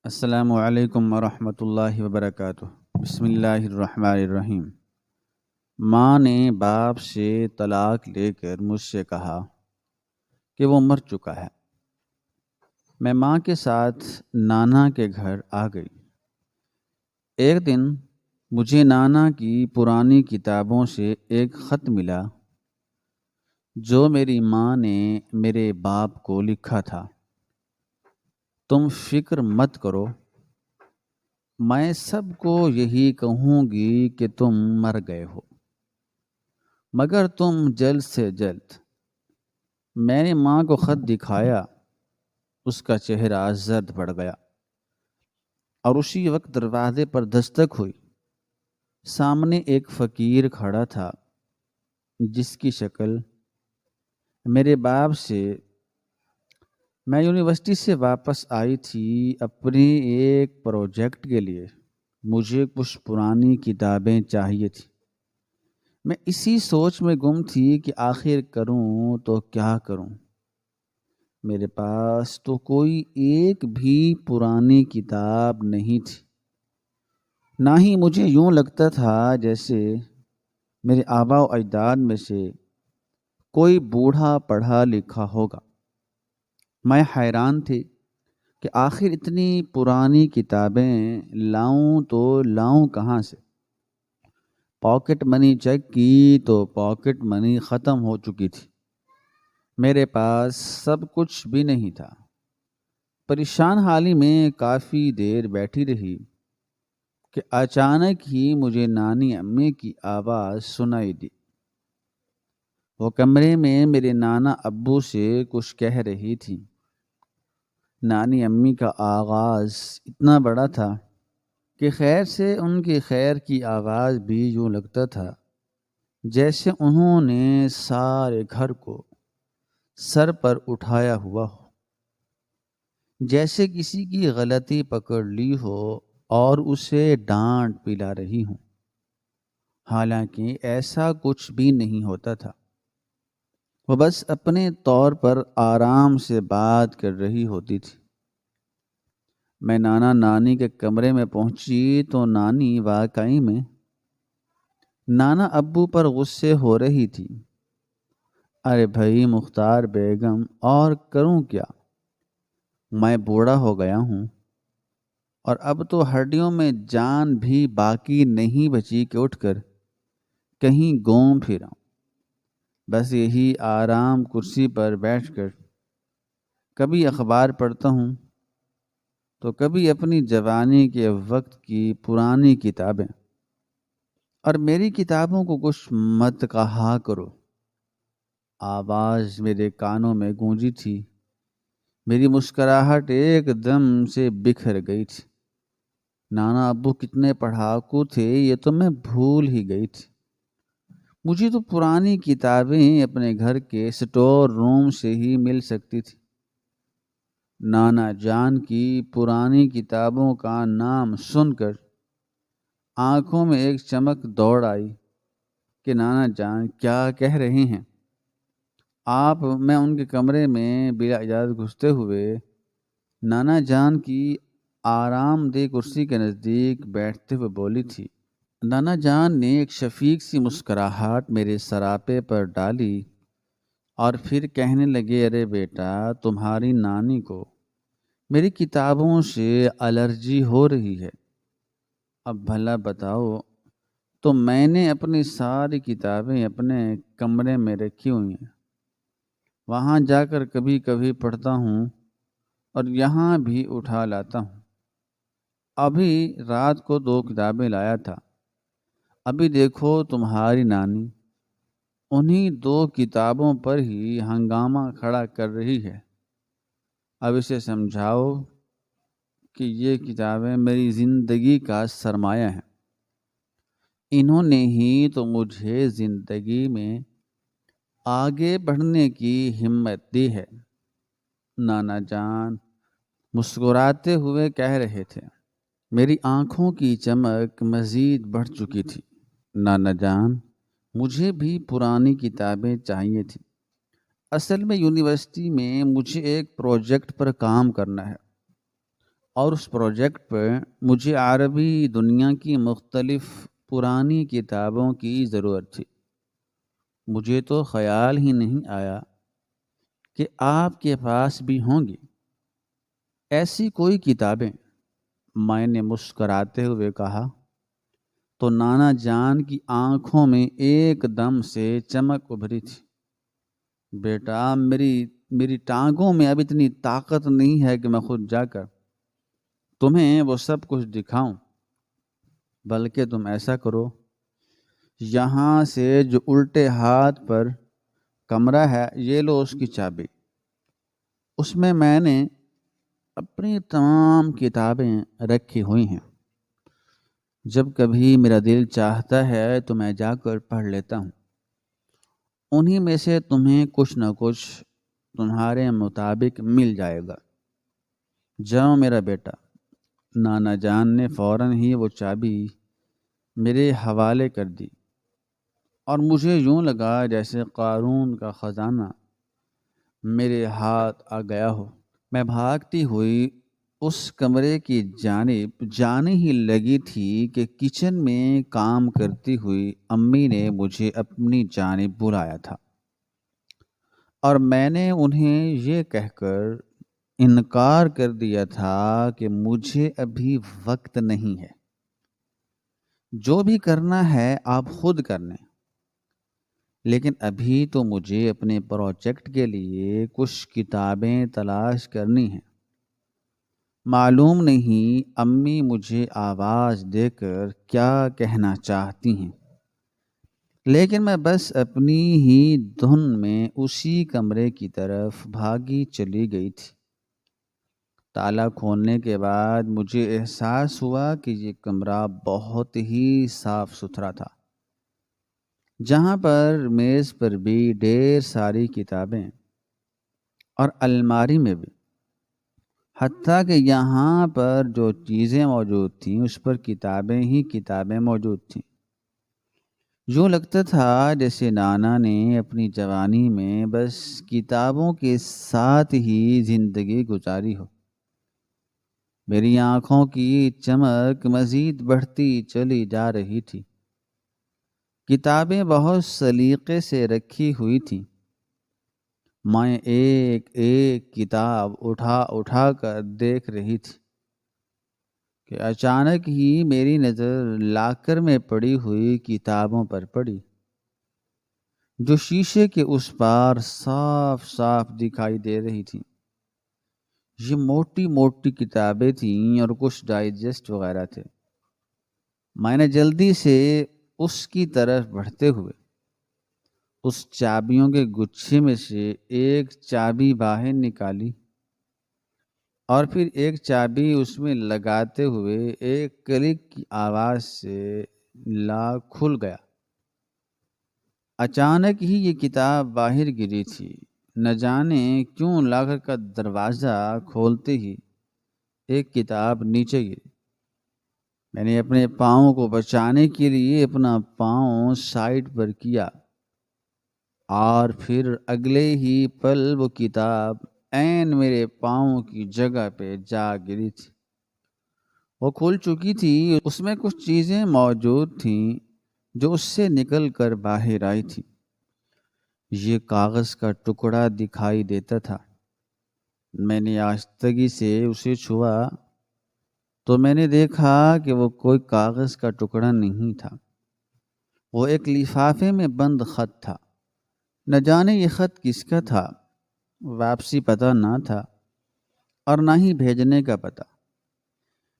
السلام علیکم ورحمۃ اللہ وبرکاتہ۔ بسم اللہ الرحمن الرحیم۔ ماں نے باپ سے طلاق لے کر مجھ سے کہا کہ وہ مر چکا ہے۔ میں ماں کے ساتھ نانا کے گھر آ گئی۔ ایک دن مجھے نانا کی پرانی کتابوں سے ایک خط ملا جو میری ماں نے میرے باپ کو لکھا تھا۔ تم فکر مت کرو، میں سب کو یہی کہوں گی کہ تم مر گئے ہو، مگر تم جلد سے جلد۔ میں نے ماں کو خط دکھایا، اس کا چہرہ زرد پڑ گیا اور اسی وقت دروازے پر دستک ہوئی۔ سامنے ایک فقیر کھڑا تھا جس کی شکل میرے باپ سے۔ میں یونیورسٹی سے واپس آئی تھی اپنی ایک پروجیکٹ کے لیے۔ مجھے کچھ پرانی کتابیں چاہیے تھی۔ میں اسی سوچ میں گم تھی کہ آخر کروں تو کیا کروں۔ میرے پاس تو کوئی ایک بھی پرانی کتاب نہیں تھی، نہ ہی مجھے یوں لگتا تھا جیسے میرے آباء و اجداد میں سے کوئی بوڑھا پڑھا لکھا ہوگا۔ میں حیران تھی کہ آخر اتنی پرانی کتابیں لاؤں تو لاؤں کہاں سے۔ پاکٹ منی چیک کی تو پاکٹ منی ختم ہو چکی تھی۔ میرے پاس سب کچھ بھی نہیں تھا۔ پریشان حالی میں کافی دیر بیٹھی رہی کہ اچانک ہی مجھے نانی امی کی آواز سنائی دی۔ وہ کمرے میں میرے نانا ابو سے کچھ کہہ رہی تھی۔ نانی امی کا آغاز اتنا بڑا تھا کہ خیر سے ان کی خیر کی آواز بھی یوں لگتا تھا جیسے انہوں نے سارے گھر کو سر پر اٹھایا ہوا ہو، جیسے کسی کی غلطی پکڑ لی ہو اور اسے ڈانٹ پلا رہی ہوں۔ حالانکہ ایسا کچھ بھی نہیں ہوتا تھا۔ وہ بس اپنے طور پر آرام سے بات کر رہی ہوتی تھی۔ میں نانا نانی کے کمرے میں پہنچی تو نانی واقعی میں نانا ابو پر غصے ہو رہی تھی۔ ارے بھائی مختار بیگم، اور کروں کیا؟ میں بوڑھا ہو گیا ہوں اور اب تو ہڈیوں میں جان بھی باقی نہیں بچی کہ اٹھ کر کہیں گھوم پھراؤں۔ بس یہی آرام کرسی پر بیٹھ کر کبھی اخبار پڑھتا ہوں تو کبھی اپنی جوانی کے وقت کی پرانی کتابیں۔ اور میری کتابوں کو کچھ مت کہا کرو۔ آواز میرے کانوں میں گونجی تھی۔ میری مسکراہٹ ایک دم سے بکھر گئی تھی۔ نانا ابو کتنے پڑھاکو تھے یہ تو میں بھول ہی گئی تھی۔ مجھے تو پرانی کتابیں اپنے گھر کے سٹور روم سے ہی مل سکتی تھی۔ نانا جان کی پرانی کتابوں کا نام سن کر آنکھوں میں ایک چمک دوڑ آئی کہ نانا جان کیا کہہ رہے ہیں آپ؟ میں ان کے کمرے میں بلا اجازت گھستے ہوئے نانا جان کی آرام دہ کرسی کے نزدیک بیٹھتے ہوئے بولی تھی۔ نانا جان نے ایک شفیق سی مسکراہٹ میرے سراپے پر ڈالی اور پھر کہنے لگے، ارے بیٹا تمہاری نانی کو میری کتابوں سے الرجی ہو رہی ہے۔ اب بھلا بتاؤ، تو میں نے اپنی ساری کتابیں اپنے کمرے میں رکھی ہوئی ہیں، وہاں جا کر کبھی کبھی پڑھتا ہوں اور یہاں بھی اٹھا لاتا ہوں۔ ابھی رات کو 2 کتابیں لایا تھا۔ ابھی دیکھو تمہاری نانی انہی 2 کتابوں پر ہی ہنگامہ کھڑا کر رہی ہے۔ اب اسے سمجھاؤ کہ یہ کتابیں میری زندگی کا سرمایہ ہیں۔ انہوں نے ہی تو مجھے زندگی میں آگے بڑھنے کی ہمت دی ہے۔ نانا جان مسکراتے ہوئے کہہ رہے تھے۔ میری آنکھوں کی چمک مزید بڑھ چکی تھی۔ نانا جان مجھے بھی پرانی کتابیں چاہیے تھیں۔ اصل میں یونیورسٹی میں مجھے ایک پروجیکٹ پر کام کرنا ہے اور اس پروجیکٹ پر مجھے عربی دنیا کی مختلف پرانی کتابوں کی ضرورت تھی۔ مجھے تو خیال ہی نہیں آیا کہ آپ کے پاس بھی ہوں گی ایسی کوئی کتابیں۔ میں نے مسکراتے ہوئے کہا تو نانا جان کی آنکھوں میں ایک دم سے چمک ابھری تھی۔ بیٹا، میری ٹانگوں میں اب اتنی طاقت نہیں ہے کہ میں خود جا کر تمہیں وہ سب کچھ دکھاؤں، بلکہ تم ایسا کرو، یہاں سے جو الٹے ہاتھ پر کمرہ ہے یہ لو اس کی چابی۔ اس میں نے اپنی تمام کتابیں رکھی ہوئی ہیں، جب کبھی میرا دل چاہتا ہے تو میں جا کر پڑھ لیتا ہوں۔ انہی میں سے تمہیں کچھ نہ کچھ تمہارے مطابق مل جائے گا۔ جاؤ میرا بیٹا۔ نانا جان نے فوراً ہی وہ چابی میرے حوالے کر دی اور مجھے یوں لگا جیسے قارون کا خزانہ میرے ہاتھ آ گیا ہو۔ میں بھاگتی ہوئی اس کمرے کی جانب جانے ہی لگی تھی کہ کچن میں کام کرتی ہوئی امی نے مجھے اپنی جانب بلایا تھا، اور میں نے انہیں یہ کہہ کر انکار کر دیا تھا کہ مجھے ابھی وقت نہیں ہے، جو بھی کرنا ہے آپ خود کرنے، لیکن ابھی تو مجھے اپنے پروجیکٹ کے لیے کچھ کتابیں تلاش کرنی ہیں۔ معلوم نہیں امی مجھے آواز دے کر کیا کہنا چاہتی ہیں، لیکن میں بس اپنی ہی دھن میں اسی کمرے کی طرف بھاگی چلی گئی تھی۔ تالا کھولنے کے بعد مجھے احساس ہوا کہ یہ کمرہ بہت ہی صاف ستھرا تھا، جہاں پر میز پر بھی ڈھیر ساری کتابیں اور الماری میں بھی، حتیٰ کہ یہاں پر جو چیزیں موجود تھیں اس پر کتابیں ہی کتابیں موجود تھیں۔ یوں لگتا تھا جیسے نانا نے اپنی جوانی میں بس کتابوں کے ساتھ ہی زندگی گزاری ہو۔ میری آنکھوں کی چمک مزید بڑھتی چلی جا رہی تھی۔ کتابیں بہت سلیقے سے رکھی ہوئی تھیں۔ میں ایک ایک کتاب اٹھا کر دیکھ رہی تھی کہ اچانک ہی میری نظر لاکر میں پڑی ہوئی کتابوں پر پڑی، جو شیشے کے اس پار صاف صاف دکھائی دے رہی تھی۔ یہ موٹی موٹی کتابیں تھیں اور کچھ ڈائجسٹ وغیرہ تھے۔ میں نے جلدی سے اس کی طرف بڑھتے ہوئے اس چابیوں کے گچھے میں سے ایک چابی باہر نکالی اور پھر ایک چابی اس میں لگاتے ہوئے ایک کلک کی آواز سے لاک کھل گیا۔ اچانک ہی یہ کتاب باہر گری تھی۔ نہ جانے کیوں لاکر کا دروازہ کھولتے ہی ایک کتاب نیچے گری۔ میں نے اپنے پاؤں کو بچانے کے لیے اپنا پاؤں سائڈ پر کیا اور پھر اگلے ہی پل وہ کتاب عین میرے پاؤں کی جگہ پہ جا گری تھی۔ وہ کھل چکی تھی۔ اس میں کچھ چیزیں موجود تھیں جو اس سے نکل کر باہر آئی تھی۔ یہ کاغذ کا ٹکڑا دکھائی دیتا تھا۔ میں نے آہستگی سے اسے چھوا تو میں نے دیکھا کہ وہ کوئی کاغذ کا ٹکڑا نہیں تھا، وہ ایک لفافے میں بند خط تھا۔ نہ جانے یہ خط کس کا تھا، واپسی پتہ نہ تھا اور نہ ہی بھیجنے کا پتہ۔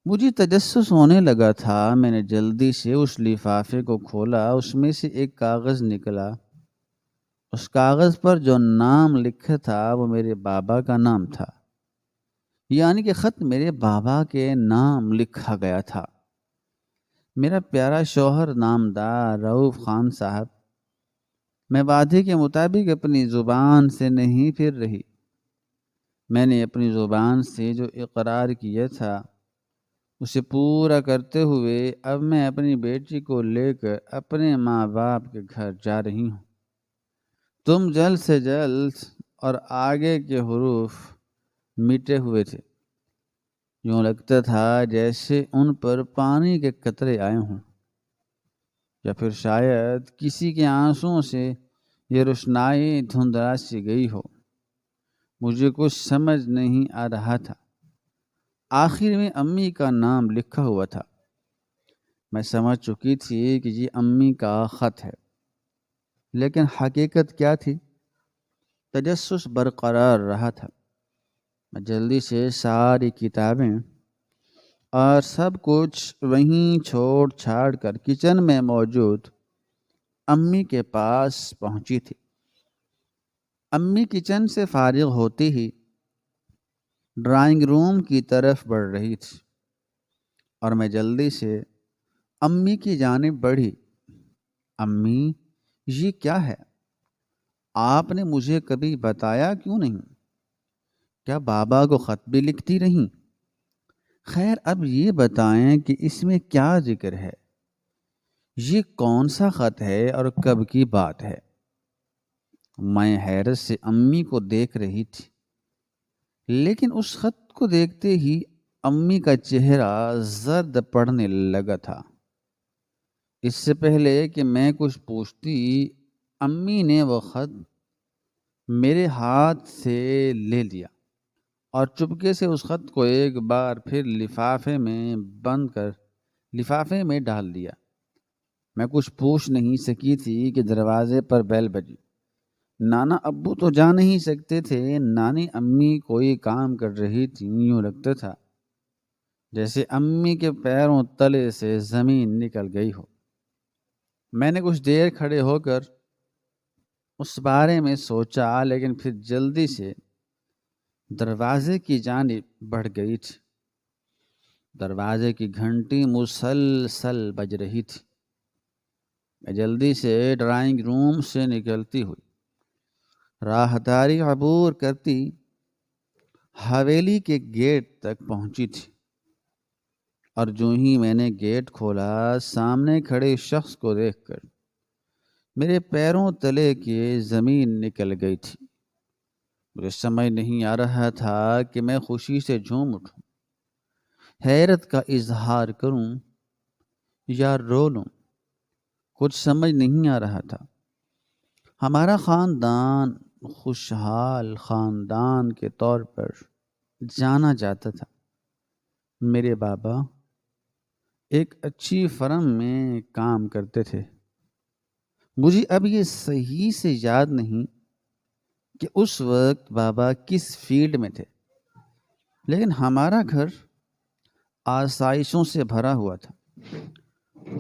مجھے تجسس ہونے لگا تھا۔ میں نے جلدی سے اس لفافے کو کھولا، اس میں سے ایک کاغذ نکلا۔ اس کاغذ پر جو نام لکھا تھا وہ میرے بابا کا نام تھا، یعنی کہ خط میرے بابا کے نام لکھا گیا تھا۔ میرا پیارا شوہر نامدار رؤف خان صاحب، میں وعدے کے مطابق اپنی زبان سے نہیں پھر رہی۔ میں نے اپنی زبان سے جو اقرار کیا تھا اسے پورا کرتے ہوئے اب میں اپنی بیٹی کو لے کر اپنے ماں باپ کے گھر جا رہی ہوں۔ تم جلد سے جلد، اور آگے کے حروف مٹے ہوئے تھے۔ یوں لگتا تھا جیسے ان پر پانی کے قطرے آئے ہوں، یا پھر شاید کسی کے آنسوؤں سے یہ روشنائی دھندلا سی گئی ہو۔ مجھے کچھ سمجھ نہیں آ رہا تھا۔ آخر میں امی کا نام لکھا ہوا تھا۔ میں سمجھ چکی تھی کہ یہ امی کا خط ہے، لیکن حقیقت کیا تھی؟ تجسس برقرار رہا تھا۔ میں جلدی سے ساری کتابیں اور سب کچھ وہیں چھوڑ چھاڑ کر کچن میں موجود امی کے پاس پہنچی تھی۔ امی کچن سے فارغ ہوتی ہی ڈرائنگ روم کی طرف بڑھ رہی تھی، اور میں جلدی سے امی کی جانب بڑھی۔ امی، یہ کیا ہے؟ آپ نے مجھے کبھی بتایا کیوں نہیں؟ کیا بابا کو خط بھی لکھتی رہیں؟ خیر، اب یہ بتائیں کہ اس میں کیا ذکر ہے؟ یہ کون سا خط ہے اور کب کی بات ہے؟ میں حیرت سے امی کو دیکھ رہی تھی، لیکن اس خط کو دیکھتے ہی امی کا چہرہ زرد پڑنے لگا تھا۔ اس سے پہلے کہ میں کچھ پوچھتی، امی نے وہ خط میرے ہاتھ سے لے لیا اور چپکے سے اس خط کو ایک بار پھر لفافے میں بند کر لفافے میں ڈال دیا۔ میں کچھ پوچھ نہیں سکی تھی کہ دروازے پر بیل بجی۔ نانا ابو تو جا نہیں سکتے تھے، نانی امی کوئی کام کر رہی تھی۔ یوں لگتا تھا جیسے امی کے پیروں تلے سے زمین نکل گئی ہو۔ میں نے کچھ دیر کھڑے ہو کر اس بارے میں سوچا، لیکن پھر جلدی سے دروازے کی جانب بڑھ گئی تھی۔ دروازے کی گھنٹی مسلسل بج رہی تھی۔ میں جلدی سے ڈرائنگ روم سے نکلتی ہوئی راہداری عبور کرتی حویلی کے گیٹ تک پہنچی تھی، اور جو ہی میں نے گیٹ کھولا، سامنے کھڑے شخص کو دیکھ کر میرے پیروں تلے کی زمین نکل گئی تھی۔ مجھے سمجھ نہیں آ رہا تھا کہ میں خوشی سے جھوم اٹھوں، حیرت کا اظہار کروں یا رو لوں۔ کچھ سمجھ نہیں آ رہا تھا۔ ہمارا خاندان خوشحال خاندان کے طور پر جانا جاتا تھا۔ میرے بابا ایک اچھی فرم میں کام کرتے تھے۔ مجھے اب یہ صحیح سے یاد نہیں کہ اس وقت بابا کس فیلڈ میں تھے، لیکن ہمارا گھر آسائشوں سے بھرا ہوا تھا۔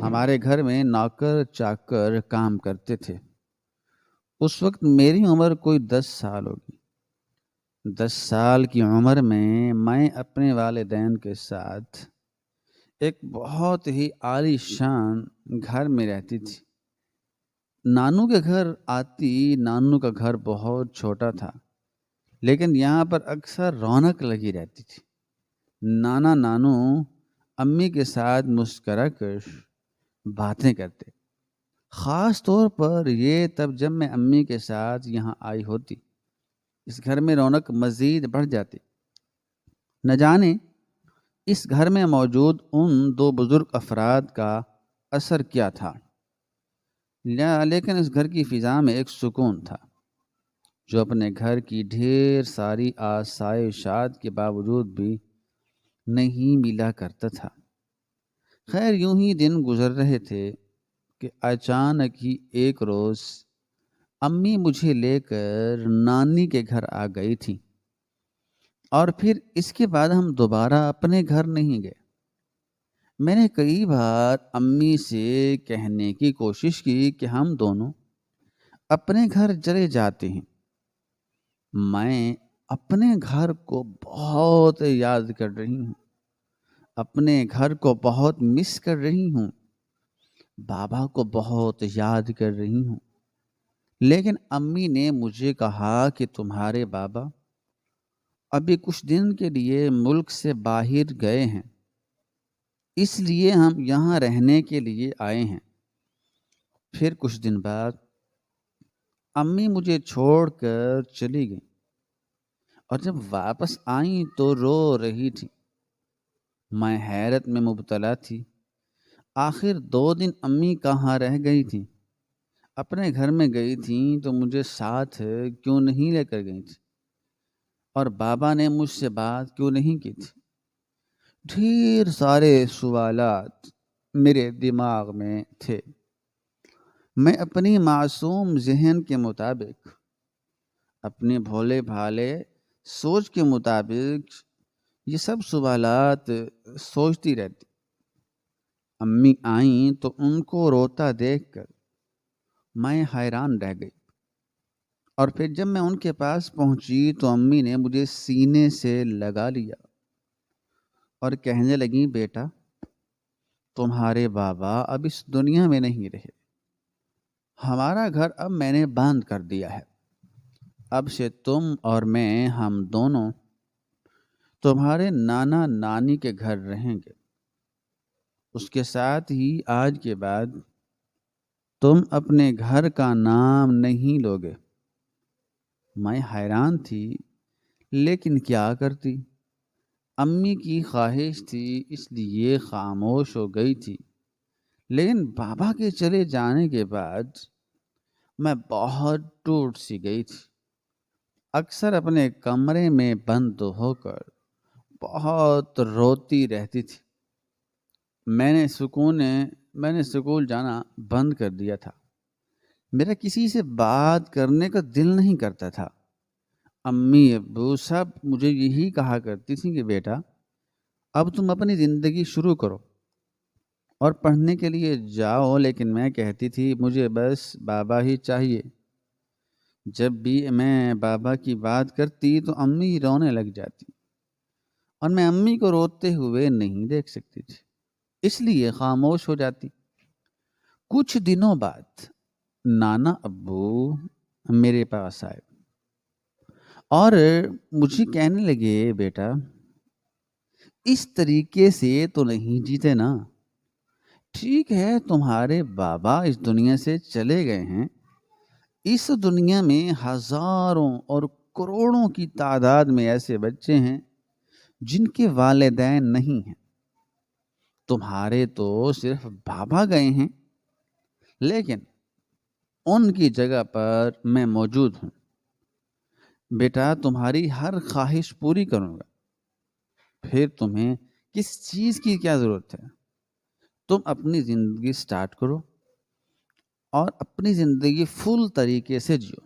ہمارے گھر میں نوکر چاکر کام کرتے تھے۔ اس وقت میری عمر کوئی 10 سال ہوگی۔ 10 سال کی عمر میں اپنے والدین کے ساتھ ایک بہت ہی عالی شان گھر میں رہتی تھی۔ نانو کے گھر آتی۔ نانو کا گھر بہت چھوٹا تھا، لیکن یہاں پر اکثر رونق لگی رہتی تھی۔ نانا نانو امی کے ساتھ مسکرا کر باتیں کرتے، خاص طور پر یہ تب جب میں امی کے ساتھ یہاں آئی ہوتی۔ اس گھر میں رونق مزید بڑھ جاتی۔ نہ جانے اس گھر میں موجود ان 2 بزرگ افراد کا اثر کیا تھا، لیکن اس گھر کی فضا میں ایک سکون تھا جو اپنے گھر کی ڈھیر ساری آسائشات کے باوجود بھی نہیں ملا کرتا تھا۔ خیر، یوں ہی دن گزر رہے تھے کہ اچانک ہی ایک روز امی مجھے لے کر نانی کے گھر آ گئی تھی، اور پھر اس کے بعد ہم دوبارہ اپنے گھر نہیں گئے۔ میں نے کئی بار امی سے کہنے کی کوشش کی کہ ہم دونوں اپنے گھر چلے جاتے ہیں۔ میں اپنے گھر کو بہت یاد کر رہی ہوں، اپنے گھر کو بہت مس کر رہی ہوں، بابا کو بہت یاد کر رہی ہوں۔ لیکن امی نے مجھے کہا کہ تمہارے بابا ابھی کچھ دن کے لیے ملک سے باہر گئے ہیں، اس لیے ہم یہاں رہنے کے لیے آئے ہیں۔ پھر کچھ دن بعد امی مجھے چھوڑ کر چلی گئیں، اور جب واپس آئیں تو رو رہی تھی۔ میں حیرت میں مبتلا تھی۔ آخر 2 دن امی کہاں رہ گئی تھیں؟ اپنے گھر میں گئی تھیں تو مجھے ساتھ کیوں نہیں لے کر گئی تھی؟ اور بابا نے مجھ سے بات کیوں نہیں کی تھی؟ ڈھیر سارے سوالات میرے دماغ میں تھے۔ میں اپنی معصوم ذہن کے مطابق، اپنے بھولے بھالے سوچ کے مطابق یہ سب سوالات سوچتی رہتی۔ امی آئیں تو ان کو روتا دیکھ کر میں حیران رہ گئی، اور پھر جب میں ان کے پاس پہنچی تو امی نے مجھے سینے سے لگا لیا اور کہنے لگیں، بیٹا تمہارے بابا اب اس دنیا میں نہیں رہے، ہمارا گھر اب میں نے بند کر دیا ہے، اب سے تم اور میں ہم دونوں تمہارے نانا نانی کے گھر رہیں گے۔ اس کے ساتھ ہی آج کے بعد تم اپنے گھر کا نام نہیں لوگے۔ میں حیران تھی، لیکن کیا کرتی؟ امی کی خواہش تھی اس لیے خاموش ہو گئی تھی، لیکن بابا کے چلے جانے کے بعد میں بہت ٹوٹ سی گئی تھی۔ اکثر اپنے کمرے میں بند ہو کر بہت روتی رہتی تھی۔ میں نے سکول جانا بند کر دیا تھا۔ میرا کسی سے بات کرنے کا دل نہیں کرتا تھا۔ امی ابو سب مجھے یہی کہا کرتی تھی کہ بیٹا اب تم اپنی زندگی شروع کرو اور پڑھنے کے لیے جاؤ، لیکن میں کہتی تھی مجھے بس بابا ہی چاہیے۔ جب بھی میں بابا کی بات کرتی تو امی رونے لگ جاتی، اور میں امی کو روتے ہوئے نہیں دیکھ سکتی تھی، اس لیے خاموش ہو جاتی۔ کچھ دنوں بعد نانا ابو میرے پاس آئے اور مجھے کہنے لگے، بیٹا اس طریقے سے تو نہیں جیتے نا۔ ٹھیک ہے تمہارے بابا اس دنیا سے چلے گئے ہیں، اس دنیا میں ہزاروں اور کروڑوں کی تعداد میں ایسے بچے ہیں جن کے والدین نہیں ہیں۔ تمہارے تو صرف بابا گئے ہیں، لیکن ان کی جگہ پر میں موجود ہوں۔ بیٹا تمہاری ہر خواہش پوری کروں گا، پھر تمہیں کس چیز کی کیا ضرورت ہے؟ تم اپنی زندگی سٹارٹ کرو اور اپنی زندگی فل طریقے سے جیو۔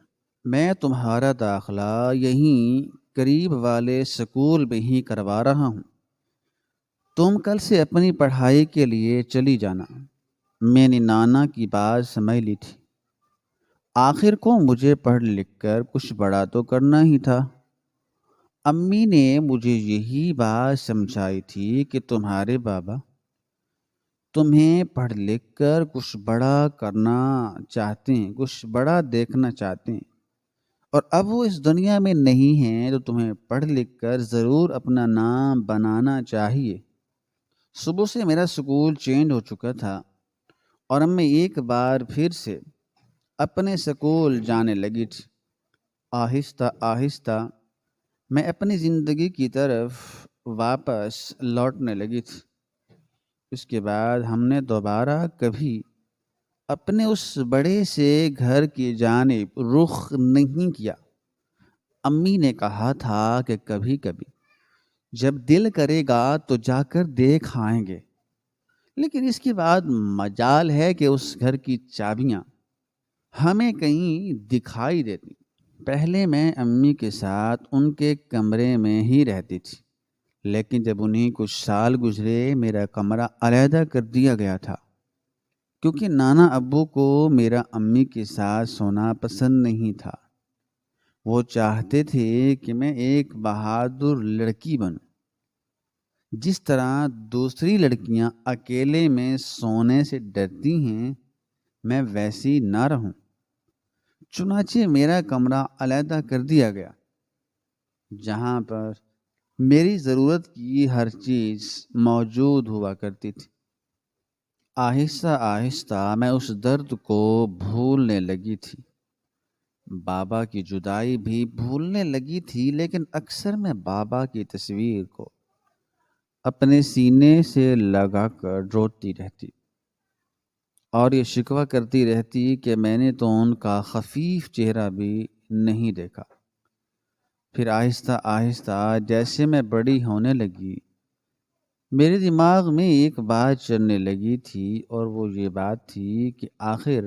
میں تمہارا داخلہ یہیں قریب والے سکول میں ہی کروا رہا ہوں، تم کل سے اپنی پڑھائی کے لیے چلی جانا۔ میں نے نانا کی بات سمجھ لی تھی، آخر کو مجھے پڑھ لکھ کر کچھ بڑا تو کرنا ہی تھا۔ امی نے مجھے یہی بات سمجھائی تھی کہ تمہارے بابا تمہیں پڑھ لکھ کر کچھ بڑا کرنا چاہتے ہیں، کچھ بڑا دیکھنا چاہتے ہیں، اور اب وہ اس دنیا میں نہیں ہیں تو تمہیں پڑھ لکھ کر ضرور اپنا نام بنانا چاہیے۔ صبح سے میرا سکول چینج ہو چکا تھا اور اب میں ایک بار پھر سے اپنے سکول جانے لگی تھی۔ آہستہ آہستہ میں اپنی زندگی کی طرف واپس لوٹنے لگی تھی۔ اس کے بعد ہم نے دوبارہ کبھی اپنے اس بڑے سے گھر کی جانب رخ نہیں کیا۔ امی نے کہا تھا کہ کبھی کبھی جب دل کرے گا تو جا کر دیکھ آئیں گے، لیکن اس کے بعد مجال ہے کہ اس گھر کی چابیاں ہمیں کہیں دکھائی دیتی۔ پہلے میں امی کے ساتھ ان کے کمرے میں ہی رہتی تھی، لیکن جب انہیں کچھ سال گزرے میرا کمرہ علیحدہ کر دیا گیا تھا، کیونکہ نانا ابو کو میرا امی کے ساتھ سونا پسند نہیں تھا۔ وہ چاہتے تھے کہ میں ایک بہادر لڑکی بنوں، جس طرح دوسری لڑکیاں اکیلے میں سونے سے ڈرتی ہیں میں ویسی نہ رہوں۔ چنانچہ میرا کمرہ علیحدہ کر دیا گیا، جہاں پر میری ضرورت کی ہر چیز موجود ہوا کرتی تھی۔ آہستہ آہستہ میں اس درد کو بھولنے لگی تھی، بابا کی جدائی بھی بھولنے لگی تھی، لیکن اکثر میں بابا کی تصویر کو اپنے سینے سے لگا کر روتی رہتی اور یہ شکوہ کرتی رہتی کہ میں نے تو ان کا خفیف چہرہ بھی نہیں دیکھا۔ پھر آہستہ آہستہ جیسے میں بڑی ہونے لگی، میرے دماغ میں ایک بات چلنے لگی تھی، اور وہ یہ بات تھی کہ آخر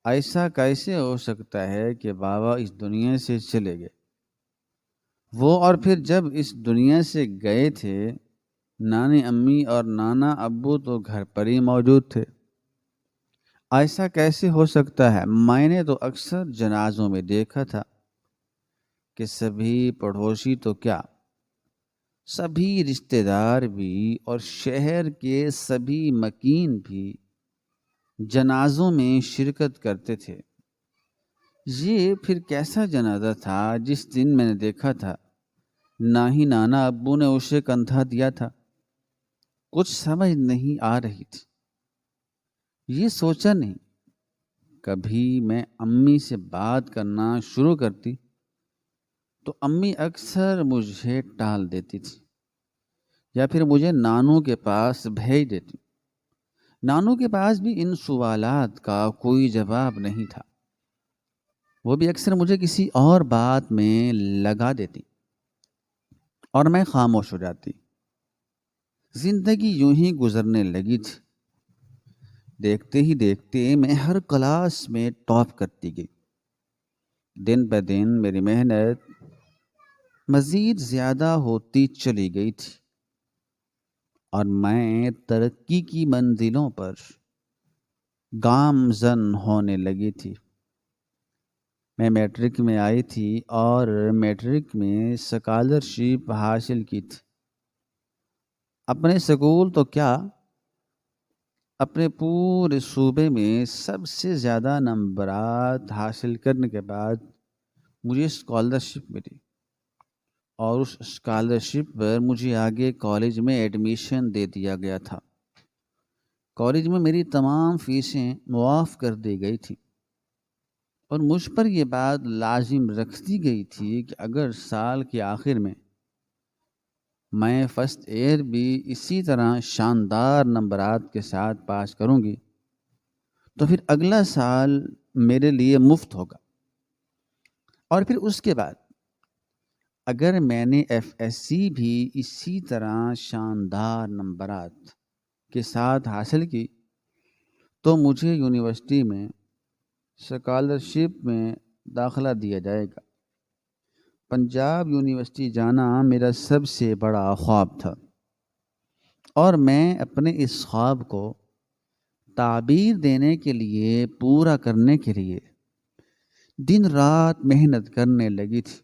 ایسا کیسے ہو سکتا ہے کہ بابا اس دنیا سے چلے گئے؟ وہ اور پھر جب اس دنیا سے گئے تھے، نانی امی اور نانا ابو تو گھر پر ہی موجود تھے۔ ایسا کیسے ہو سکتا ہے؟ میں نے تو اکثر جنازوں میں دیکھا تھا کہ سبھی پڑوسی تو کیا، سبھی رشتہ دار بھی اور شہر کے سبھی مکین بھی جنازوں میں شرکت کرتے تھے۔ یہ پھر کیسا جنازہ تھا جس دن میں نے دیکھا تھا؟ نہ ہی نانا ابو نے اسے کندھا دیا تھا۔ کچھ سمجھ نہیں آ رہی تھی۔ یہ سوچا نہیں، کبھی میں امی سے بات کرنا شروع کرتی تو امی اکثر مجھے ٹال دیتی تھی، یا پھر مجھے نانو کے پاس بھیج دیتی۔ نانو کے پاس بھی ان سوالات کا کوئی جواب نہیں تھا، وہ بھی اکثر مجھے کسی اور بات میں لگا دیتی اور میں خاموش ہو جاتی۔ زندگی یوں ہی گزرنے لگی تھی۔ دیکھتے ہی دیکھتے میں ہر کلاس میں ٹاپ کرتی گئی۔ دن بہ دن میری محنت مزید زیادہ ہوتی چلی گئی تھی اور میں ترقی کی منزلوں پر گامزن ہونے لگی تھی۔ میں میٹرک میں آئی تھی اور میٹرک میں اسکالرشپ حاصل کی تھی۔ اپنے سکول تو کیا، اپنے پورے صوبے میں سب سے زیادہ نمبرات حاصل کرنے کے بعد مجھے اسکالرشپ ملی، اور اس اسکالرشپ پر مجھے آگے کالج میں ایڈمیشن دے دیا گیا تھا۔ کالج میں میری تمام فیسیں معاف کر دی گئی تھی، اور مجھ پر یہ بات لازم رکھ دی گئی تھی کہ اگر سال کے آخر میں فرسٹ ایئر بھی اسی طرح شاندار نمبرات کے ساتھ پاس کروں گی تو پھر اگلا سال میرے لیے مفت ہوگا، اور پھر اس کے بعد اگر میں نے ایف ایس سی بھی اسی طرح شاندار نمبرات کے ساتھ حاصل کی تو مجھے یونیورسٹی میں اسکالرشپ میں داخلہ دیا جائے گا۔ پنجاب یونیورسٹی جانا میرا سب سے بڑا خواب تھا، اور میں اپنے اس خواب کو تعبیر دینے کے لیے، پورا کرنے کے لیے دن رات محنت کرنے لگی تھی۔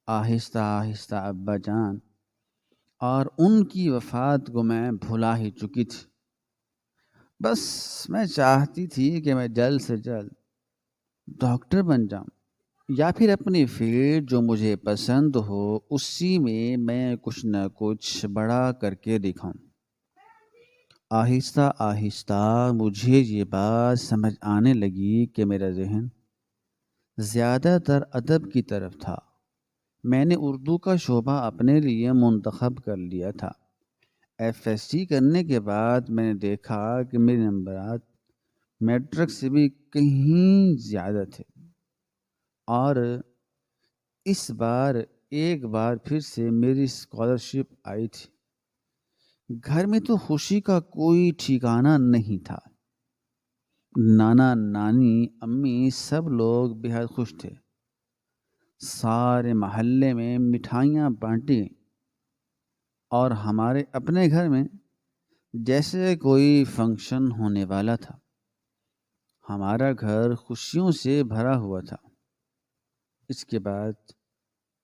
آہستہ آہستہ ابا جان اور ان کی وفات کو میں بھلا ہی چکی تھی۔ بس میں چاہتی تھی کہ میں جلد سے جلد ڈاکٹر بن جاؤں، یا پھر اپنی فیلڈ جو مجھے پسند ہو اسی میں کچھ نہ کچھ بڑا کر کے دکھاؤں۔ آہستہ آہستہ مجھے یہ بات سمجھ آنے لگی کہ میرا ذہن زیادہ تر ادب کی طرف تھا۔ میں نے اردو کا شعبہ اپنے لیے منتخب کر لیا تھا۔ ایف ایس سی کرنے کے بعد میں نے دیکھا کہ میرے نمبرات میٹرک سے بھی کہیں زیادہ تھے، اور اس بار ایک بار پھر سے میری اسکالرشپ آئی تھی۔ گھر میں تو خوشی کا کوئی ٹھکانہ نہیں تھا۔ نانا نانی امی سب لوگ بے حد خوش تھے۔ سارے محلے میں مٹھائیاں بانٹی گئیں، اور ہمارے اپنے گھر میں جیسے کوئی فنکشن ہونے والا تھا۔ ہمارا گھر خوشیوں سے بھرا ہوا تھا۔ اس کے بعد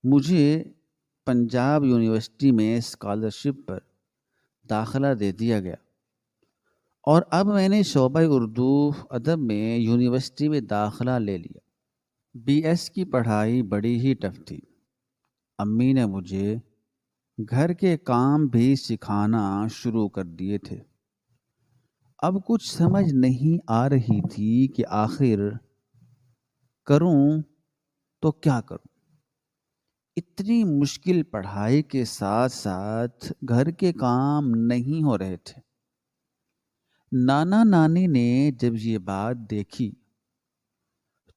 مجھے پنجاب یونیورسٹی میں اسکالرشپ پر داخلہ دے دیا گیا، اور اب میں نے شعبہ اردو ادب میں یونیورسٹی میں داخلہ لے لیا۔ بی ایس کی پڑھائی بڑی ہی ٹف تھی۔ امی نے مجھے گھر کے کام بھی سکھانا شروع کر دیے تھے۔ اب کچھ سمجھ نہیں آ رہی تھی کہ آخر کروں تو کیا کروں۔ اتنی مشکل پڑھائی کے ساتھ ساتھ گھر کے کام نہیں ہو رہے تھے۔ نانا نانی نے جب یہ بات دیکھی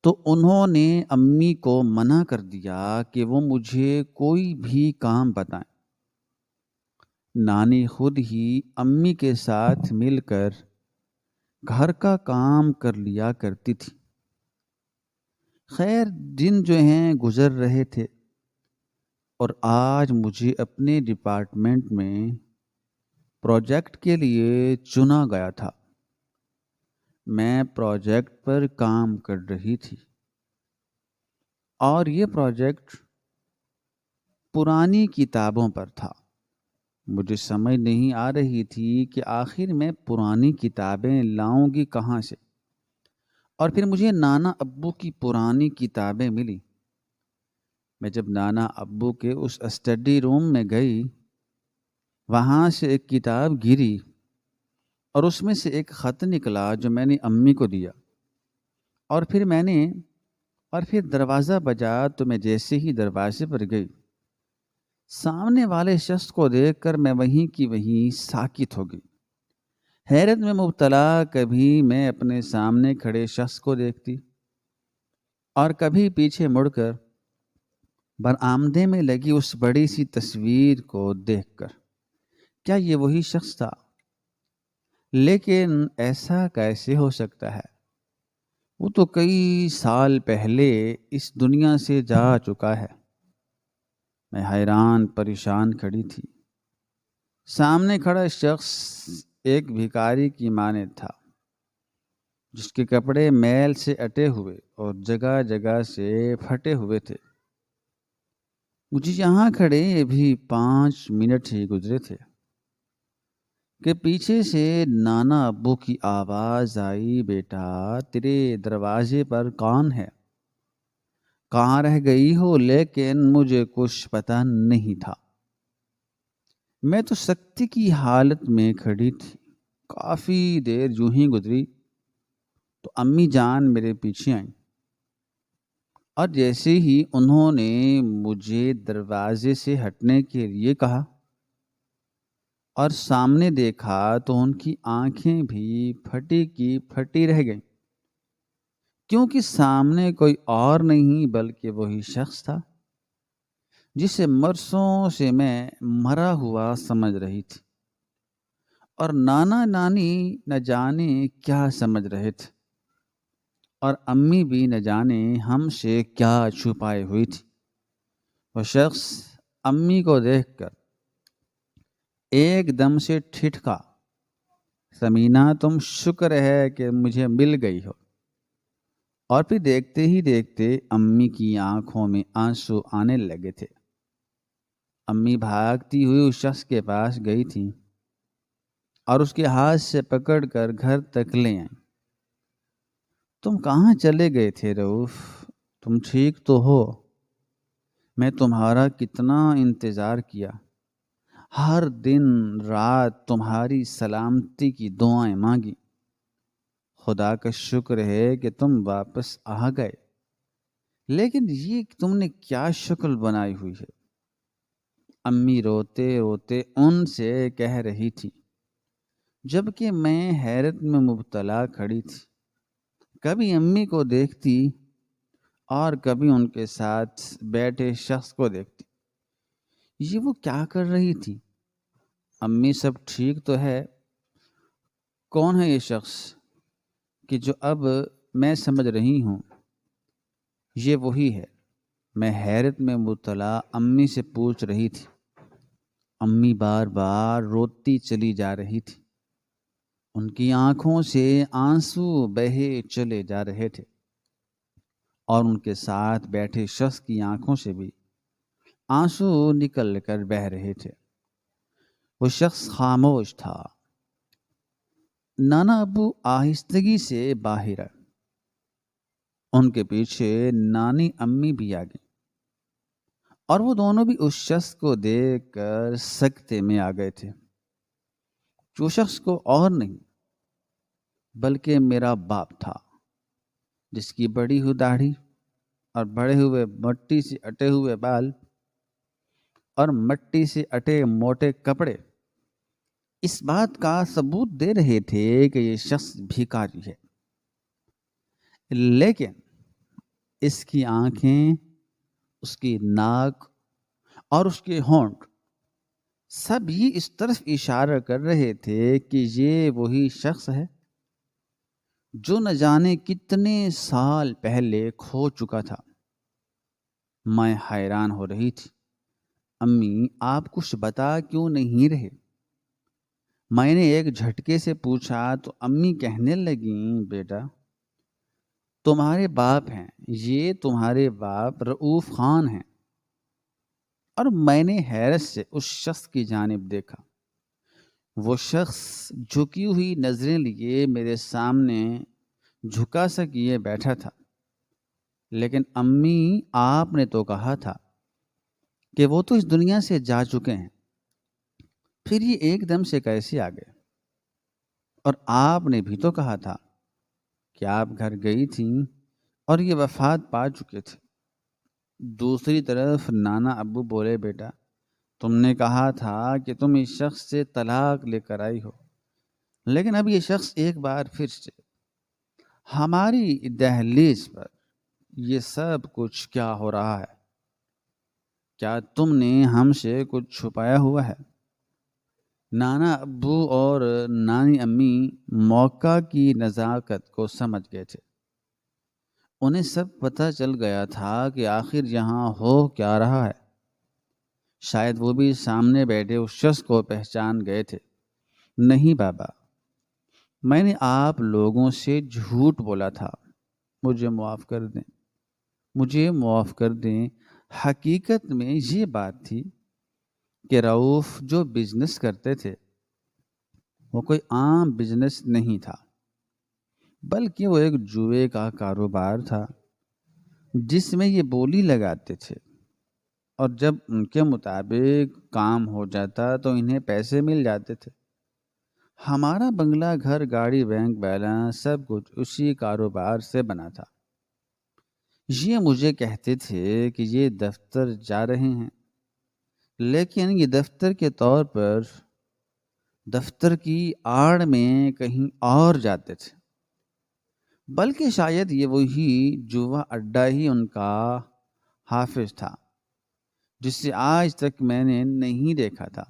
تو انہوں نے امی کو منع کر دیا کہ وہ مجھے کوئی بھی کام بتائیں۔ نانی خود ہی امی کے ساتھ مل کر گھر کا کام کر لیا کرتی تھی۔ خیر دن جو ہیں گزر رہے تھے اور آج مجھے اپنے ڈپارٹمنٹ میں پروجیکٹ کے لیے چنا گیا تھا۔ میں پروجیکٹ پر کام کر رہی تھی اور یہ پروجیکٹ پرانی کتابوں پر تھا۔ مجھے سمجھ نہیں آ رہی تھی کہ آخر میں پرانی کتابیں لاؤں گی کہاں سے، اور پھر مجھے نانا ابو کی پرانی کتابیں ملی۔ میں جب نانا ابو کے اس اسٹڈی روم میں گئی، وہاں سے ایک کتاب گری اور اس میں سے ایک خط نکلا جو میں نے امی کو دیا، اور پھر دروازہ بجا تو میں جیسے ہی دروازے پر گئی، سامنے والے شخص کو دیکھ کر میں وہیں کی وہیں ساکت ہو گئی۔ حیرت میں مبتلا کبھی میں اپنے سامنے کھڑے شخص کو دیکھتی اور کبھی پیچھے مڑ کر برآمدے میں لگی اس بڑی سی تصویر کو دیکھ کر کیا یہ وہی شخص تھا؟ لیکن ایسا کیسے ہو سکتا ہے؟ وہ تو کئی سال پہلے اس دنیا سے جا چکا ہے۔ میں حیران پریشان کھڑی تھی۔ سامنے کھڑا شخص ایک بھکاری کی مانند تھا، جس کے کپڑے میل سے اٹے ہوئے اور جگہ جگہ سے پھٹے ہوئے تھے۔ مجھے یہاں کھڑے بھی 5 منٹ ہی گزرے تھے کہ پیچھے سے نانا ابو کی آواز آئی، بیٹا تیرے دروازے پر کون ہے؟ کہاں رہ گئی ہو؟ لیکن مجھے کچھ پتہ نہیں تھا۔ میں تو سکتے کی حالت میں کھڑی تھی۔ کافی دیر یوں ہی گزری تو امی جان میرے پیچھے آئیں، اور جیسے ہی انہوں نے مجھے دروازے سے ہٹنے کے لیے کہا اور سامنے دیکھا تو ان کی آنکھیں بھی پھٹی کی پھٹی رہ گئیں، کیونکہ سامنے کوئی اور نہیں بلکہ وہی شخص تھا جسے برسوں سے میں مرا ہوا سمجھ رہی تھی، اور نانا نانی نہ جانے کیا سمجھ رہے تھے، اور امی بھی نہ جانے ہم سے کیا چھپائے ہوئی تھی۔ وہ شخص امی کو دیکھ کر ایک دم سے ٹھٹکا، سمینہ تم شکر ہے کہ مجھے مل گئی ہو۔ اور پھر دیکھتے ہی دیکھتے امی کی آنکھوں میں آنسو آنے لگے تھے۔ امی بھاگتی ہوئی اس شخص کے پاس گئی تھی اور اس کے ہاتھ سے پکڑ کر گھر تک لے آئیں۔ تم کہاں چلے گئے تھے رؤف؟ تم ٹھیک تو ہو؟ میں تمہارا کتنا انتظار کیا، ہر دن رات تمہاری سلامتی کی دعائیں مانگی۔ خدا کا شکر ہے کہ تم واپس آ گئے، لیکن یہ تم نے کیا شکل بنائی ہوئی ہے؟ امی روتے روتے ان سے کہہ رہی تھی، جبکہ میں حیرت میں مبتلا کھڑی تھی۔ کبھی امی کو دیکھتی اور کبھی ان کے ساتھ بیٹھے شخص کو دیکھتی۔ یہ وہ کیا کر رہی تھی؟ امی سب ٹھیک تو ہے؟ کون ہے یہ شخص کہ جو اب میں سمجھ رہی ہوں یہ وہی ہے؟ میں حیرت میں مبتلا امی سے پوچھ رہی تھی۔ امی بار بار روتی چلی جا رہی تھی، ان کی آنکھوں سے آنسو بہے چلے جا رہے تھے، اور ان کے ساتھ بیٹھے شخص کی آنکھوں سے بھی آنسو نکل کر بہہ رہے تھے۔ وہ شخص خاموش تھا۔ نانا ابو آہستگی سے باہر آئے، ان کے پیچھے نانی امی بھی آ گئیں، اور وہ دونوں بھی اس شخص کو دیکھ کر سکتے میں آ گئے تھے، جو شخص کو اور نہیں بلکہ میرا باپ تھا، جس کی بڑی ہوئی داڑھی اور بڑے ہوئے مٹی سے اٹے ہوئے بال اور مٹی سے اٹے موٹے کپڑے اس بات کا ثبوت دے رہے تھے کہ یہ شخص بھیکاری ہے، لیکن اس کی آنکھیں، اس کی ناک اور اس کے ہونٹ سب ہی اس طرف اشارہ کر رہے تھے کہ یہ وہی شخص ہے جو نہ جانے کتنے سال پہلے کھو چکا تھا۔ میں حیران ہو رہی تھی۔ امی، آپ کچھ بتا کیوں نہیں رہے؟ میں نے ایک جھٹکے سے پوچھا تو امی کہنے لگیں، بیٹا تمہارے باپ ہیں، یہ تمہارے باپ رؤوف خان ہیں۔ اور میں نے حیرت سے اس شخص کی جانب دیکھا۔ وہ شخص جھکی ہوئی نظریں لیے میرے سامنے جھکا سا کیے بیٹھا تھا۔ لیکن امی، آپ نے تو کہا تھا کہ وہ تو اس دنیا سے جا چکے ہیں، پھر یہ ایک دم سے کیسے آ گئے؟ اور آپ نے بھی تو کہا تھا کہ آپ گھر گئی تھیں اور یہ وفات پا چکے تھے۔ دوسری طرف نانا ابو بولے، بیٹا تم نے کہا تھا کہ تم اس شخص سے طلاق لے کر آئی ہو، لیکن اب یہ شخص ایک بار پھر سے ہماری دہلیز پر، یہ سب کچھ کیا ہو رہا ہے؟ کیا تم نے ہم سے کچھ چھپایا ہوا ہے؟ نانا ابو اور نانی امی موقع کی نزاکت کو سمجھ گئے تھے۔ انہیں سب پتہ چل گیا تھا کہ آخر یہاں ہو کیا رہا ہے۔ شاید وہ بھی سامنے بیٹھے اس شخص کو پہچان گئے تھے۔ نہیں بابا، میں نے آپ لوگوں سے جھوٹ بولا تھا، مجھے معاف کر دیں، مجھے معاف کر دیں۔ حقیقت میں یہ بات تھی کہ رؤوف جو بزنس کرتے تھے وہ کوئی عام بزنس نہیں تھا، بلکہ وہ ایک جوئے کا کاروبار تھا جس میں یہ بولی لگاتے تھے، اور جب ان کے مطابق کام ہو جاتا تو انہیں پیسے مل جاتے تھے۔ ہمارا بنگلہ، گھر، گاڑی، بینک بیلنس سب کچھ اسی کاروبار سے بنا تھا۔ یہ مجھے کہتے تھے کہ یہ دفتر جا رہے ہیں، لیکن یہ دفتر کے طور پر دفتر کی آڑ میں کہیں اور جاتے تھے، بلکہ شاید یہ وہی جوا اڈا ہی ان کا حافظ تھا جس سے آج تک میں نے نہیں دیکھا تھا۔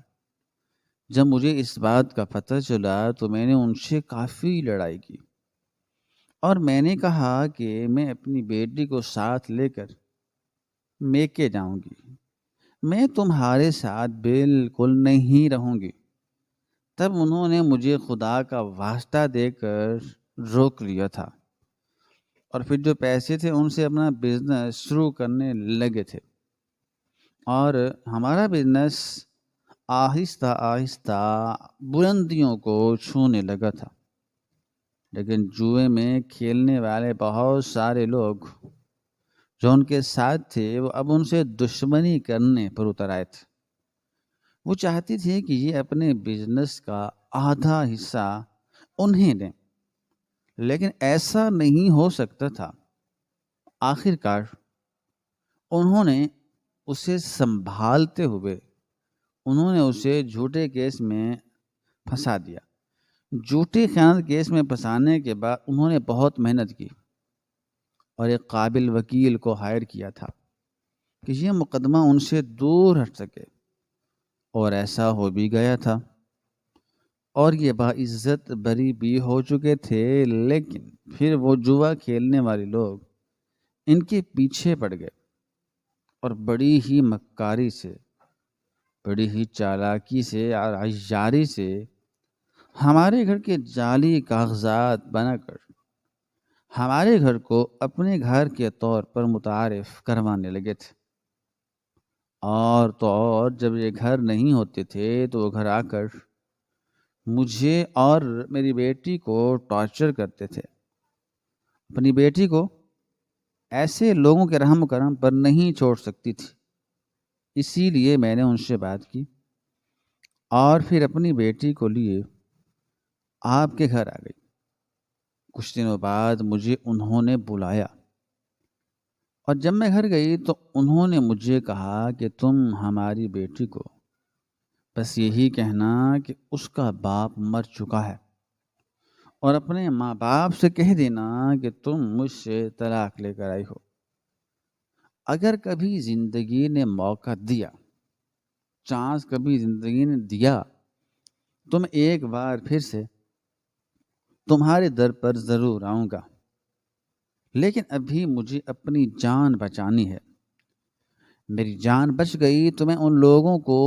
جب مجھے اس بات کا پتہ چلا تو میں نے ان سے کافی لڑائی کی، اور میں نے کہا کہ میں اپنی بیٹی کو ساتھ لے کر میکے جاؤں گی، میں تمہارے ساتھ بالکل نہیں رہوں گی۔ تب انہوں نے مجھے خدا کا واسطہ دے کر روک لیا تھا، اور پھر جو پیسے تھے ان سے اپنا بزنس شروع کرنے لگے تھے، اور ہمارا بزنس آہستہ آہستہ بلندیوں کو چھونے لگا تھا۔ لیکن جوئے میں کھیلنے والے بہت سارے لوگ جو ان کے ساتھ تھے وہ اب ان سے دشمنی کرنے پر اتر آئے تھے۔ وہ چاہتی تھی کہ یہ اپنے بزنس کا آدھا حصہ انہیں دیں، لیکن ایسا نہیں ہو سکتا تھا۔ آخر کار انہوں نے اسے سنبھالتے ہوئے انہوں نے اسے جھوٹے کیس میں پھنسا دیا۔ جھوٹی خیانت کیس میں پھنسانے کے بعد انہوں نے بہت محنت کی اور ایک قابل وکیل کو ہائر کیا تھا کہ یہ مقدمہ ان سے دور ہٹ سکے، اور ایسا ہو بھی گیا تھا، اور یہ باعزت بری بھی ہو چکے تھے۔ لیکن پھر وہ جوا کھیلنے والے لوگ ان کے پیچھے پڑ گئے اور بڑی ہی مکاری سے، بڑی ہی چالاکی سے اور عیاری سے ہمارے گھر کے جعلی کاغذات بنا کر ہمارے گھر کو اپنے گھر کے طور پر متعارف کروانے لگے تھے۔ اور تو اور جب یہ گھر نہیں ہوتے تھے تو وہ گھر آ کر مجھے اور میری بیٹی کو ٹارچر کرتے تھے۔ اپنی بیٹی کو ایسے لوگوں کے رحم و کرم پر نہیں چھوڑ سکتی تھی، اسی لیے میں نے ان سے بات کی اور پھر اپنی بیٹی کو لیے آپ کے گھر آ گئی۔ کچھ دنوں بعد مجھے انہوں نے بلایا اور جب میں گھر گئی تو انہوں نے مجھے کہا کہ تم ہماری بیٹی کو بس یہی کہنا کہ اس کا باپ مر چکا ہے، اور اپنے ماں باپ سے کہہ دینا کہ تم مجھ سے طلاق لے کر آئی ہو۔ اگر کبھی زندگی نے موقع دیا، چانس کبھی زندگی نے دیا، تو میں ایک بار پھر سے تمہارے در پر ضرور آؤں گا، لیکن ابھی مجھے اپنی جان بچانی ہے۔ میری جان بچ گئی تو میں ان لوگوں کو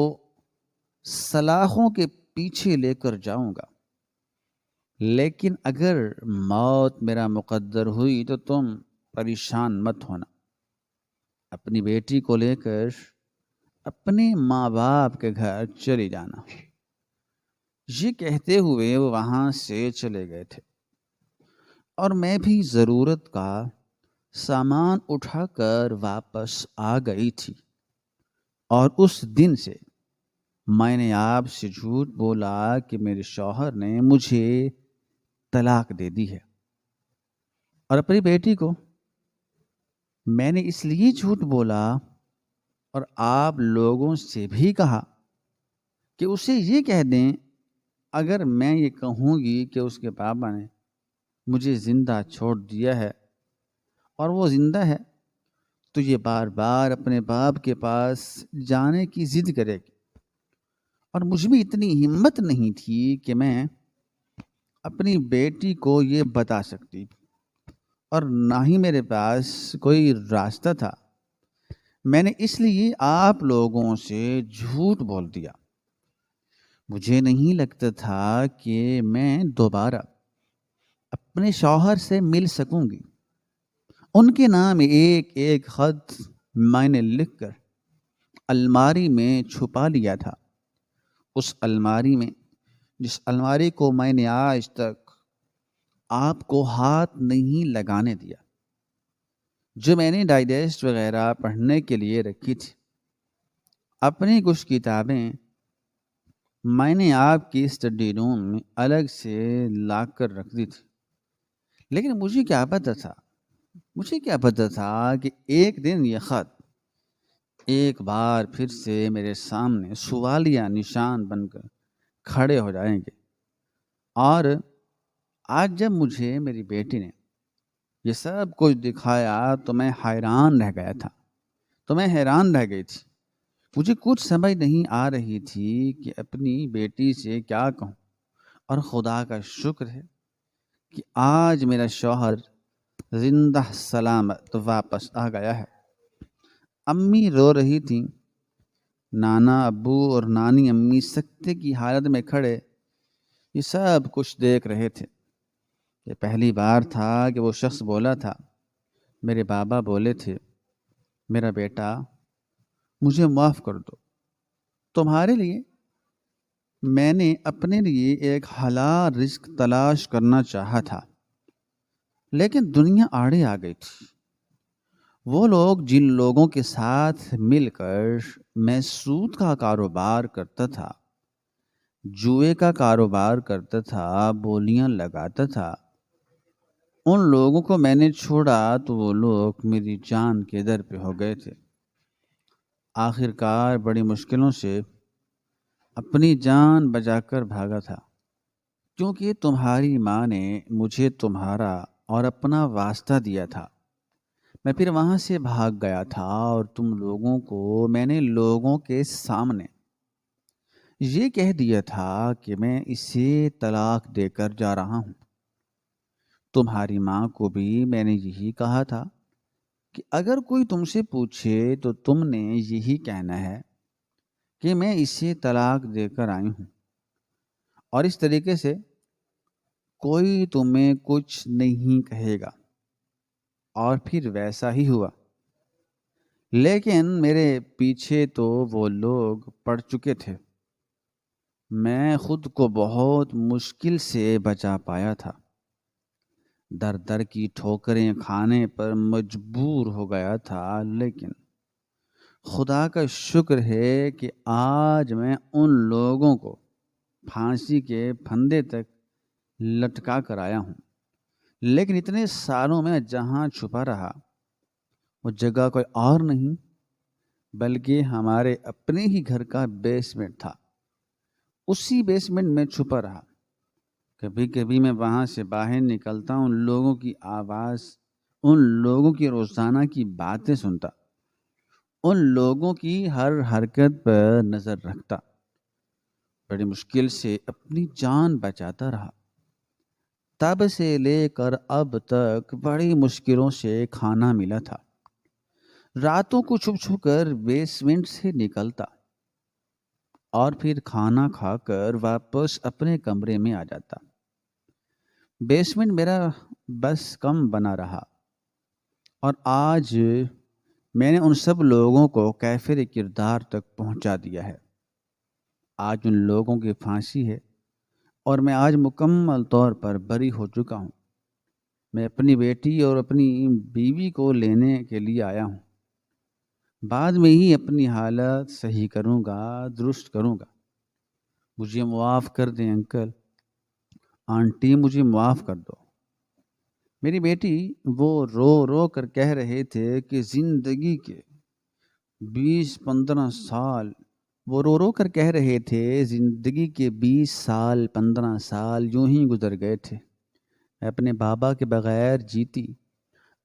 سلاخوں کے پیچھے لے کر جاؤں گا، لیکن اگر موت میرا مقدر ہوئی تو تم پریشان مت ہونا۔ اپنی بیٹی کو لے کر اپنے ماں باپ کے گھر چلی جانا۔ یہ کہتے ہوئے وہ وہاں سے چلے گئے تھے، اور میں بھی ضرورت کا سامان اٹھا کر واپس آ گئی تھی، اور اس دن سے میں نے آپ سے جھوٹ بولا کہ میرے شوہر نے مجھے طلاق دے دی ہے، اور اپنی بیٹی کو میں نے اس لیے جھوٹ بولا اور آپ لوگوں سے بھی کہا کہ اسے یہ کہہ دیں، اگر میں یہ کہوں گی کہ اس کے پاپا نے مجھے زندہ چھوڑ دیا ہے اور وہ زندہ ہے، تو یہ بار بار اپنے باپ کے پاس جانے کی ضد کرے گی، اور مجھ میں اتنی ہمت نہیں تھی کہ میں اپنی بیٹی کو یہ بتا سکتی، اور نہ ہی میرے پاس کوئی راستہ تھا۔ میں نے اس لیے آپ لوگوں سے جھوٹ بول دیا۔ مجھے نہیں لگتا تھا کہ میں دوبارہ اپنے شوہر سے مل سکوں گی۔ ان کے نام ایک ایک خط میں نے لکھ کر الماری میں چھپا لیا تھا، اس الماری میں جس الماری کو میں نے آج تک آپ کو ہاتھ نہیں لگانے دیا، جو میں نے ڈائجسٹ وغیرہ پڑھنے کے لیے رکھی تھی۔ اپنی کچھ کتابیں میں نے آپ کی اسٹڈی روم میں الگ سے لا کر رکھ دی تھی، لیکن مجھے کیا پتہ تھا کہ ایک دن یہ خط ایک بار پھر سے میرے سامنے سوالیہ نشان بن کر کھڑے ہو جائیں گے۔ اور آج جب مجھے میری بیٹی نے یہ سب کچھ دکھایا تو میں حیران رہ گئی تھی۔ مجھے کچھ سمجھ نہیں آ رہی تھی کہ اپنی بیٹی سے کیا کہوں، اور خدا کا شکر ہے کہ آج میرا شوہر زندہ سلامت واپس آ گیا ہے۔ امی رو رہی تھیں، نانا ابو اور نانی امی سکتے کی حالت میں کھڑے یہ سب کچھ دیکھ رہے تھے۔ یہ پہلی بار تھا کہ وہ شخص بولا تھا۔ میرے بابا بولے تھے، میرا بیٹا مجھے معاف کر دو، تمہارے لیے میں نے اپنے لیے ایک حلال رزق تلاش کرنا چاہا تھا، لیکن دنیا آڑے آ گئی تھی۔ وہ لوگ جن لوگوں کے ساتھ مل کر میں سود کا کاروبار کرتا تھا، جوئے کا کاروبار کرتا تھا، بولیاں لگاتا تھا، ان لوگوں کو میں نے چھوڑا تو وہ لوگ میری جان کے در پہ ہو گئے تھے۔ آخر کار بڑی مشکلوں سے اپنی جان بچا کر بھاگا تھا، کیونکہ تمہاری ماں نے مجھے تمہارا اور اپنا واسطہ دیا تھا۔ میں پھر وہاں سے بھاگ گیا تھا، اور تم لوگوں کو میں نے لوگوں کے سامنے یہ کہہ دیا تھا کہ میں اسے طلاق دے کر جا رہا ہوں۔ تمہاری ماں کو بھی میں نے یہی کہا تھا کہ اگر کوئی تم سے پوچھے تو تم نے یہی کہنا ہے کہ میں اسے طلاق دے کر آئی ہوں، اور اس طریقے سے کوئی تمہیں کچھ نہیں کہے گا۔ اور پھر ویسا ہی ہوا، لیکن میرے پیچھے تو وہ لوگ پڑ چکے تھے۔ میں خود کو بہت مشکل سے بچا پایا تھا، در در کی ٹھوکریں کھانے پر مجبور ہو گیا تھا، لیکن خدا کا شکر ہے کہ آج میں ان لوگوں کو پھانسی کے پھندے تک لٹکا کر آیا ہوں۔ لیکن اتنے سالوں میں جہاں چھپا رہا وہ جگہ کوئی اور نہیں بلکہ ہمارے اپنے ہی گھر کا بیسمنٹ تھا۔ اسی بیسمنٹ میں چھپا رہا۔ کبھی کبھی میں وہاں سے باہر نکلتا، ان لوگوں کی آواز، ان لوگوں کی روزانہ کی باتیں سنتا، ان لوگوں کی ہر حرکت پر نظر رکھتا۔ بڑی مشکل سے اپنی جان بچاتا رہا۔ تب سے لے کر اب تک بڑی مشکلوں سے کھانا ملا تھا۔ راتوں کو چھپ چھپ کر بیسمنٹ سے نکلتا اور پھر کھانا کھا کر واپس اپنے کمرے میں آ جاتا۔ بیسمنٹ میرا بس کم بنا رہا، اور آج میں نے ان سب لوگوں کو کیفر کردار تک پہنچا دیا ہے۔ آج ان لوگوں کی پھانسی ہے اور میں آج مکمل طور پر بری ہو چکا ہوں۔ میں اپنی بیٹی اور اپنی بیوی کو لینے کے لیے آیا ہوں۔ بعد میں ہی اپنی حالت صحیح کروں گا، درست کروں گا۔ مجھے معاف کر دیں انکل، آنٹی مجھے معاف کر دو۔ میری بیٹی، وہ رو رو کر کہہ رہے تھے کہ زندگی کے 20-15 سال، وہ رو رو کر کہہ رہے تھے زندگی کے 20 سال 15 سال یوں ہی گزر گئے تھے۔ میں اپنے بابا کے بغیر جیتی۔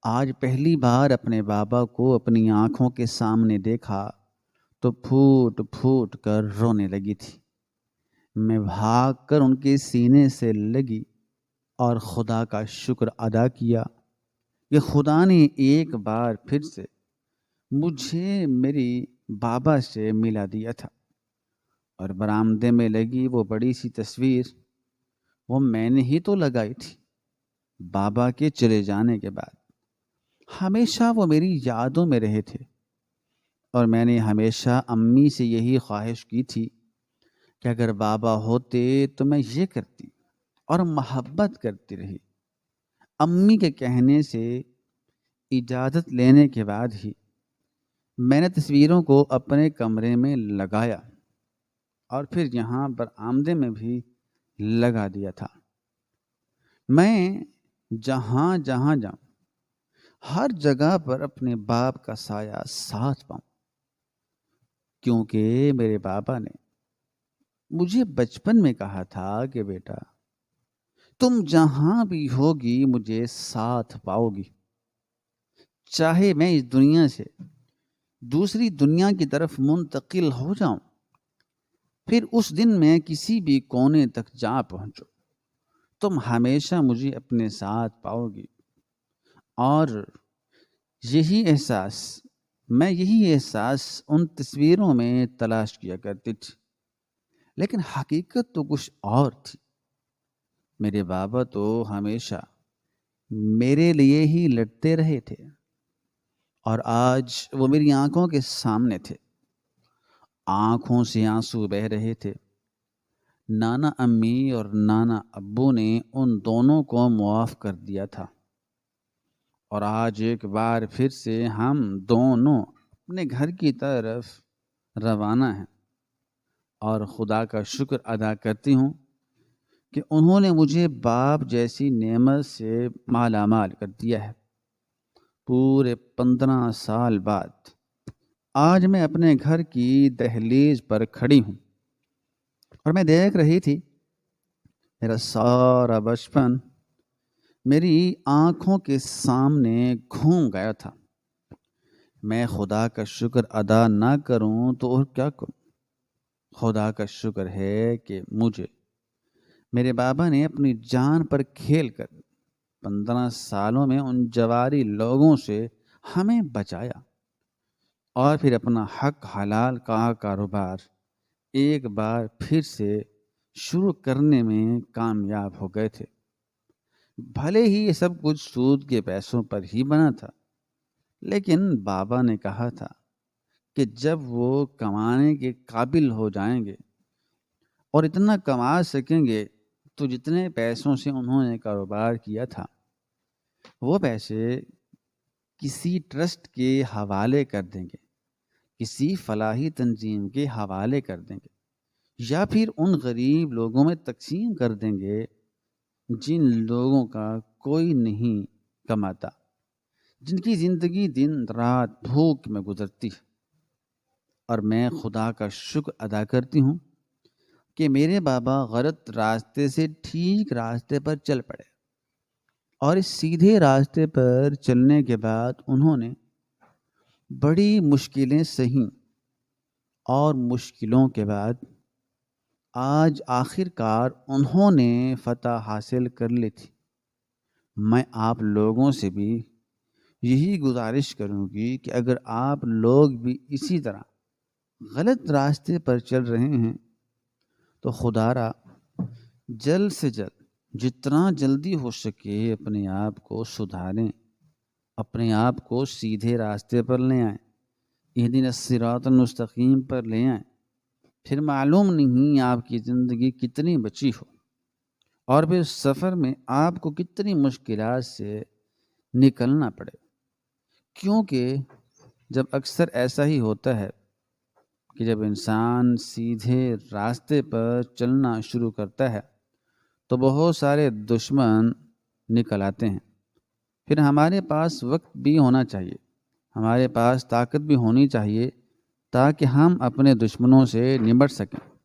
آج پہلی بار اپنے بابا کو اپنی آنکھوں کے سامنے دیکھا تو پھوٹ پھوٹ کر رونے لگی تھی۔ میں بھاگ کر ان کے سینے سے لگی اور خدا کا شکر ادا کیا کہ خدا نے ایک بار پھر سے مجھے میری بابا سے ملا دیا تھا۔ اور برآمدے میں لگی وہ بڑی سی تصویر، وہ میں نے ہی تو لگائی تھی۔ بابا کے چلے جانے کے بعد ہمیشہ وہ میری یادوں میں رہے تھے، اور میں نے ہمیشہ امی سے یہی خواہش کی تھی کہ اگر بابا ہوتے تو میں یہ کرتی، اور محبت کرتی رہی۔ امی کے کہنے سے اجازت لینے کے بعد ہی میں نے تصویروں کو اپنے کمرے میں لگایا اور پھر یہاں برآمدے میں بھی لگا دیا تھا۔ میں جہاں جہاں جاؤں ہر جگہ پر اپنے باپ کا سایہ ساتھ پاؤں، کیونکہ میرے بابا نے مجھے بچپن میں کہا تھا کہ بیٹا، تم جہاں بھی ہوگی مجھے ساتھ پاؤ گی، چاہے میں اس دنیا سے دوسری دنیا کی طرف منتقل ہو جاؤں، پھر اس دن میں کسی بھی کونے تک جا پہنچو، تم ہمیشہ مجھے اپنے ساتھ پاؤ گی۔ اور یہی احساس ان تصویروں میں تلاش کیا کرتی تھی، لیکن حقیقت تو کچھ اور تھی۔ میرے بابا تو ہمیشہ میرے لیے ہی لڑتے رہے تھے، اور آج وہ میری آنکھوں کے سامنے تھے۔ آنکھوں سے آنسو بہہ رہے تھے۔ نانا امی اور نانا ابو نے ان دونوں کو معاف کر دیا تھا، اور آج ایک بار پھر سے ہم دونوں اپنے گھر کی طرف روانہ ہیں، اور خدا کا شکر ادا کرتی ہوں کہ انہوں نے مجھے باپ جیسی نعمت سے مالا مال کر دیا ہے۔ پورے 15 سال بعد آج میں اپنے گھر کی دہلیز پر کھڑی ہوں، اور میں دیکھ رہی تھی میرا سارا بچپن میری آنکھوں کے سامنے گھوم گیا تھا۔ میں خدا کا شکر ادا نہ کروں تو اور کیا کروں؟ خدا کا شکر ہے کہ مجھے میرے بابا نے اپنی جان پر کھیل کر 15 سالوں میں ان جواری لوگوں سے ہمیں بچایا، اور پھر اپنا حق حلال کا کاروبار ایک بار پھر سے شروع کرنے میں کامیاب ہو گئے تھے۔ بھلے ہی یہ سب کچھ سود کے پیسوں پر ہی بنا تھا، لیکن بابا نے کہا تھا کہ جب وہ کمانے کے قابل ہو جائیں گے اور اتنا کما سکیں گے تو جتنے پیسوں سے انہوں نے کاروبار کیا تھا وہ پیسے کسی ٹرسٹ کے حوالے کر دیں گے، کسی فلاحی تنظیم کے حوالے کر دیں گے، یا پھر ان غریب لوگوں میں تقسیم کر دیں گے جن لوگوں کا کوئی نہیں کماتا۔ جن کی زندگی دن رات بھوک میں گزرتی ہے، اور میں خدا کا شکر ادا کرتی ہوں کہ میرے بابا غلط راستے سے ٹھیک راستے پر چل پڑے، اور اس سیدھے راستے پر چلنے کے بعد انہوں نے بڑی مشکلیں سہیں، اور مشکلوں کے بعد آج آخر کار انہوں نے فتح حاصل کر لی تھی۔ میں آپ لوگوں سے بھی یہی گزارش کروں گی کہ اگر آپ لوگ بھی اسی طرح غلط راستے پر چل رہے ہیں تو خدا را جلد سے جلد جتنا جلدی ہو سکے اپنے آپ کو سدھاریں، اپنے آپ کو سیدھے راستے پر لے آئیں، اہدنا الصراط المستقیم پر لے آئیں۔ پھر معلوم نہیں آپ کی زندگی کتنی بچی ہو، اور پھر سفر میں آپ کو کتنی مشکلات سے نکلنا پڑے، کیونکہ جب اکثر ایسا ہی ہوتا ہے کہ جب انسان سیدھے راستے پر چلنا شروع کرتا ہے تو بہت سارے دشمن نکل آتے ہیں۔ پھر ہمارے پاس وقت بھی ہونا چاہیے، ہمارے پاس طاقت بھی ہونی چاہیے تاکہ ہم اپنے دشمنوں سے نمٹ سکیں۔